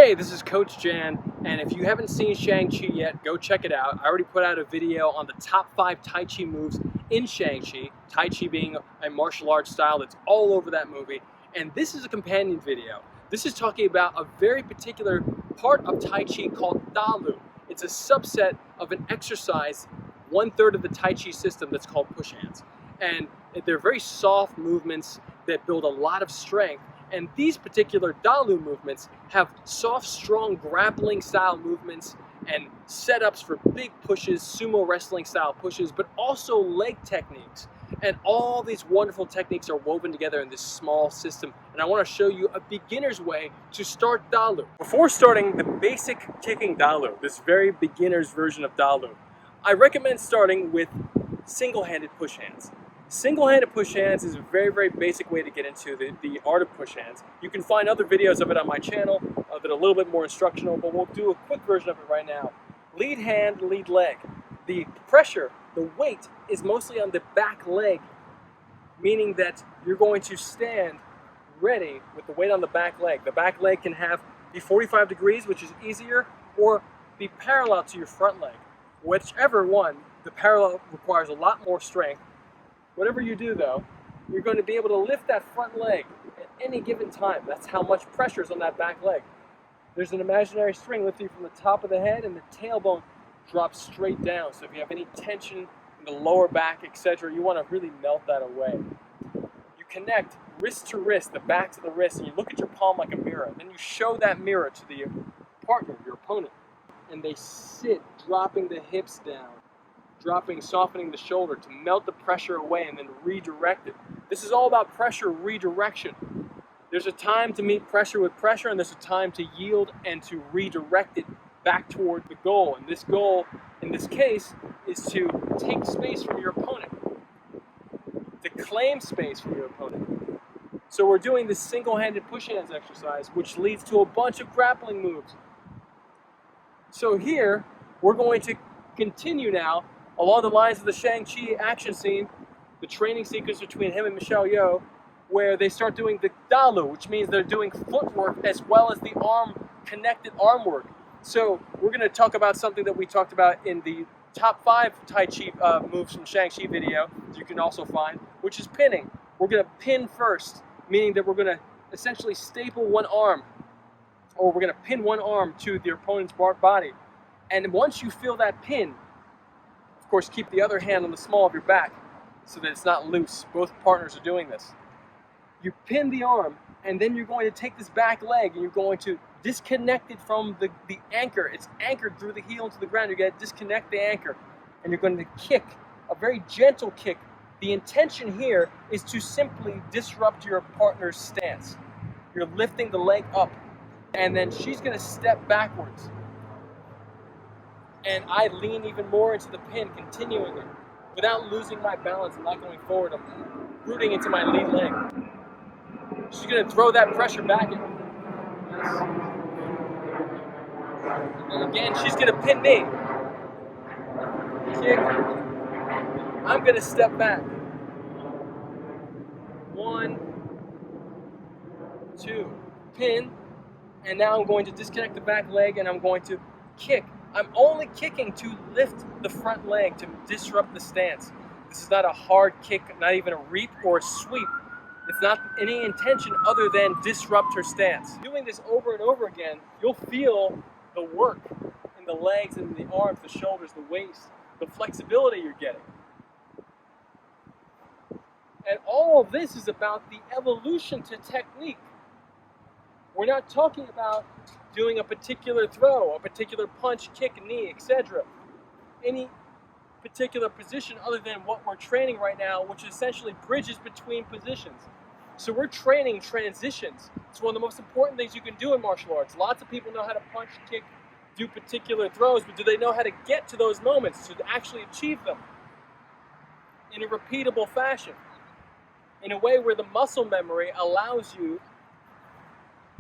Hey, this is Coach Jan, and if you haven't seen Shang-Chi yet, go check it out. I already put out a video on the top 5 Tai Chi moves in Shang-Chi, Tai Chi being a martial arts style that's all over that movie, and this is a companion video. This is talking about a very particular part of Tai Chi called Dalu. It's a subset of an exercise, 1/3 of the Tai Chi system that's called push hands. And they're very soft movements that build a lot of strength. And these particular Dalu movements have soft, strong grappling style movements and setups for big pushes, sumo wrestling style pushes, but also leg techniques. And all these wonderful techniques are woven together in this small system. And I want to show you a beginner's way to start Dalu. Before starting the basic kicking Dalu, this very beginner's version of Dalu, I recommend starting with single-handed push hands. Single-handed push hands is a very, very basic way to get into the art of push hands. You can find other videos of it on my channel that are a little bit more instructional, but we'll do a quick version of it right now. Lead hand, lead leg. The pressure, the weight, is mostly on the back leg, meaning that you're going to stand ready with the weight on the back leg. The back leg can be 45 degrees, which is easier, or be parallel to your front leg. Whichever one, the parallel requires a lot more strength. Whatever you do though, you're going to be able to lift that front leg at any given time. That's how much pressure is on that back leg. There's an imaginary string lifting from the top of the head, and the tailbone drops straight down. So if you have any tension in the lower back, etc., you want to really melt that away. You connect wrist to wrist, the backs of the wrist, and you look at your palm like a mirror. Then you show that mirror to the partner, your opponent, and they sit, dropping the hips down. Softening the shoulder to melt the pressure away and then redirect it. This is all about pressure redirection. There's a time to meet pressure with pressure, and there's a time to yield and to redirect it back toward the goal. And this goal, in this case, is to take space from your opponent, to claim space from your opponent. So we're doing this single-handed push hands exercise, which leads to a bunch of grappling moves. So here, we're going to continue now along the lines of the Shang-Chi action scene, the training sequence between him and Yeoh, where they start doing the Dalu, which means they're doing footwork as well as the connected arm work. So we're going to talk about something that we talked about in the top 5 Tai Chi moves from Shang-Chi video, you can also find, which is pinning. We're going to pin first, meaning that we're going to essentially staple one arm, or we're going to pin one arm to the opponent's body. And once you feel that pin, of course, keep the other hand on the small of your back so that it's not loose. Both partners are doing this. You pin the arm, and then you're going to take this back leg and you're going to disconnect it from the anchor. It's anchored through the heel into the ground. You're going to disconnect the anchor, and you're going to kick, a very gentle kick. The intention here is to simply disrupt your partner's stance. You're lifting the leg up, and then she's going to step backwards. And I lean even more into the pin, continuing it, without losing my balance and not going forward. I'm rooting into my lead leg. She's going to throw that pressure back at me. And again, she's going to pin me. Kick. I'm going to step back. 1, 2, pin. And now I'm going to disconnect the back leg and I'm going to kick. I'm only kicking to lift the front leg, to disrupt the stance. This is not a hard kick, not even a reap or a sweep. It's not any intention other than disrupt her stance. Doing this over and over again, you'll feel the work in the legs and the arms, the shoulders, the waist, the flexibility you're getting. And all of this is about the evolution to technique. We're not talking about doing a particular throw, a particular punch, kick, knee, etc. Any particular position other than what we're training right now, which essentially bridges between positions. So we're training transitions. It's one of the most important things you can do in martial arts. Lots of people know how to punch, kick, do particular throws, but do they know how to get to those moments, to actually achieve them in a repeatable fashion, in a way where the muscle memory allows you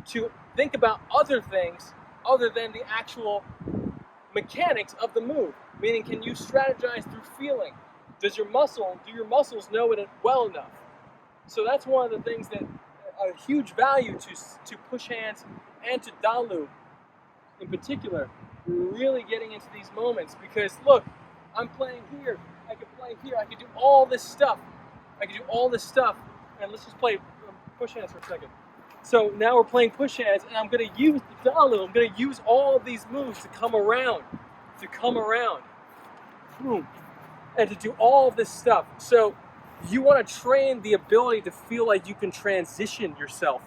to think about other things other than the actual mechanics of the move. Meaning, can you strategize through feeling? Do your muscles know it well enough? So that's one of the things that a huge value to push hands and to Dalu in particular, we're really getting into these moments because look, I'm playing here, I can play here, I can do all this stuff. And let's just play push hands for a second. So now we're playing push hands, and I'm going to use the Dalu. I'm going to use all of these moves to come around, boom, and to do all of this stuff. So you want to train the ability to feel like you can transition yourself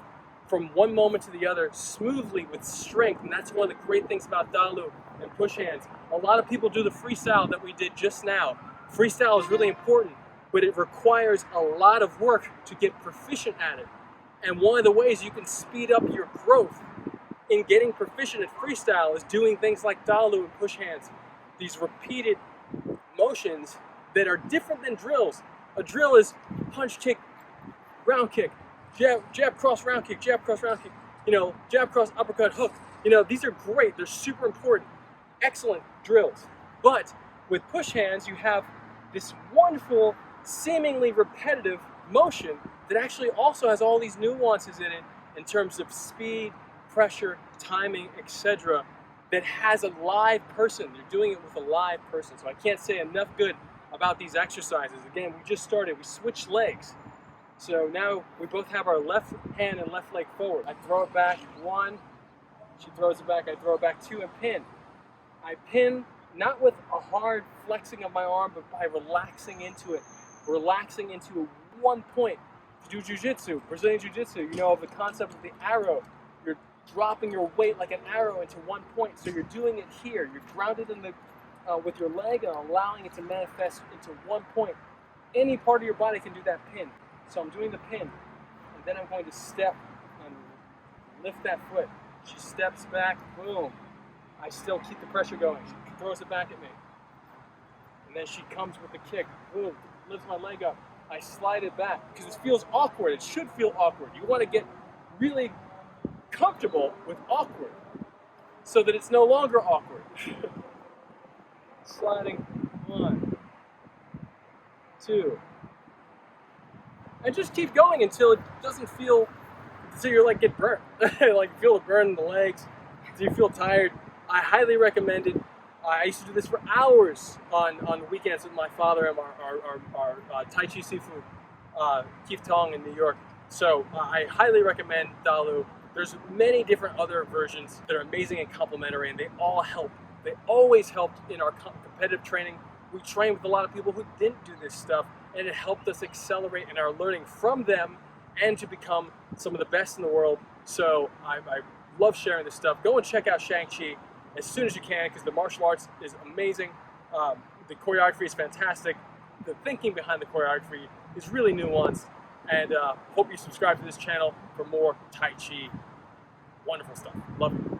from one moment to the other smoothly with strength, and that's one of the great things about Dalu and push hands. A lot of people do the freestyle that we did just now. Freestyle is really important, but it requires a lot of work to get proficient at it. And one of the ways you can speed up your growth in getting proficient at freestyle is doing things like Dalu and push hands. These repeated motions that are different than drills. A drill is punch, kick, round kick, jab, cross, round kick, jab, cross, round kick, jab, cross, uppercut, hook. These are great. They're super important. Excellent drills. But with push hands, you have this wonderful, seemingly repetitive motion that actually also has all these nuances in it in terms of speed, pressure, timing, etc. that has a live person. They're doing it with a live person. So I can't say enough good about these exercises. Again, we just started. We switched legs. So now we both have our left hand and left leg forward. I throw it back, 1. She throws it back, I throw it back, 2, and pin. I pin not with a hard flexing of my arm, but by relaxing into it. Relaxing into one point. To do jiu-jitsu, Brazilian jiu-jitsu, of the concept of the arrow. You're dropping your weight like an arrow into one point. So you're doing it here. You're grounded in the with your leg and allowing it to manifest into one point. Any part of your body can do that pin. So I'm doing the pin, and then I'm going to step and lift that foot. She steps back, boom. I still keep the pressure going. She throws it back at me. And then she comes with the kick, boom, lifts my leg up. I slide it back because it feels awkward. It should feel awkward. You want to get really comfortable with awkward so that it's no longer awkward. Sliding, 1, 2. And just keep going until it doesn't feel, so you're like get burnt. Like feel the burn in the legs, so you feel tired. I highly recommend it. I used to do this for hours on weekends with my father and our Tai Chi Sifu, Keith Tong in New York. So I highly recommend Dalu. There's many different other versions that are amazing and complementary, and they all help. They always helped in our competitive training. We trained with a lot of people who didn't do this stuff, and it helped us accelerate in our learning from them and to become some of the best in the world. So I love sharing this stuff. Go and check out Shang-Chi as soon as you can, because the martial arts is amazing. The choreography is fantastic. The thinking behind the choreography is really nuanced. And hope you subscribe to this channel for more Tai Chi. Wonderful stuff. Love it.